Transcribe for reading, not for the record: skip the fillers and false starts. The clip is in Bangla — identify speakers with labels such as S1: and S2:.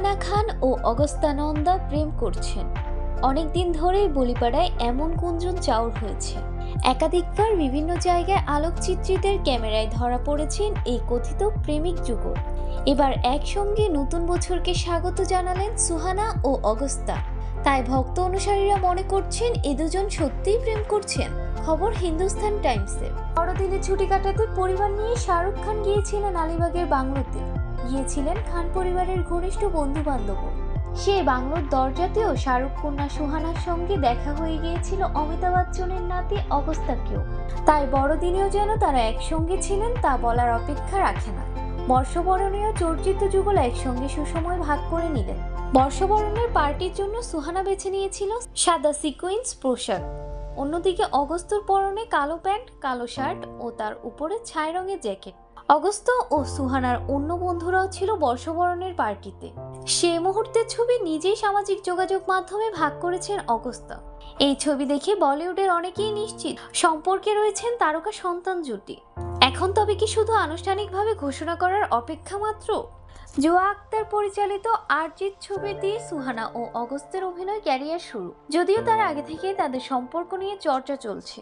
S1: সুহানা খান ও অগস্তা নন্দা প্রেম করছেন। অনেকদিন ধরেই বলিপাড়ায় এমন গুঞ্জন চাউর হয়েছে। একাধিকবার বিভিন্ন জায়গায় আলোকচিত্রীদের ক্যামেরায় ধরা পড়েছেন এই কথিত প্রেমিক যুগল। এবার একসঙ্গে নতুন বছরকে স্বাগত জানালেন সুহানা ও অগস্তা। তাই ভক্ত অনুসারীরা মনে করছেন এ দুজন সত্যিই প্রেম করছেন। খবর হিন্দুস্তান টাইমসের। বড়দিনে ছুটি কাটাতে পরিবার নিয়ে শাহরুখ খান গিয়েছিলেন আলিবাগের বাংলোতে। গিয়েছিলেন খান পরিবারের ঘনিষ্ঠ বন্ধু বান্ধব। সেই বাংলোর দরজাতেও শাহরুখ কন্যা সুহানার সঙ্গে দেখা হয়ে গিয়েছিল অমিতাভ বচ্চনের নাতি অগস্তাকেও। তাই বড়দিনেও যেন তারা একসঙ্গে ছিলেন তা বলার অপেক্ষা রাখে না। বর্ষবরণেও চর্চিত যুগল একসঙ্গে সুসময় ভাগ করে নিলেন। বর্ষবরণের পার্টির জন্য সুহানা বেছে নিয়েছিল সাদা সিকোয়েন্স পোশাক। অন্যদিকে অগস্তর পরনে কালো প্যান্ট, কালো শার্ট ও তার উপরে ছাই রঙের জ্যাকেট। অগস্ত ও সুহানার অন্য বন্ধুরাও ছিল বর্ষবরণের পার্টিতে। সে মুহূর্তের ছবি নিজেই সামাজিক যোগাযোগ মাধ্যমে ভাগ করেছেন অগস্তা। এই ছবি দেখে বলিউডের অনেকেই নিশ্চিত সম্পর্কে রয়েছেন তারকা সন্তান জুটি। এখন তবে কি শুধু আনুষ্ঠানিকভাবে ঘোষণা করার অপেক্ষা মাত্র? জুয়া আক্তার পরিচালিত আরজিত ছবি দিয়ে সুহানা ও অগস্তের অভিনয় ক্যারিয়ার শুরু, যদিও তার আগে থেকেই তাদের সম্পর্ক নিয়ে চর্চা চলছে।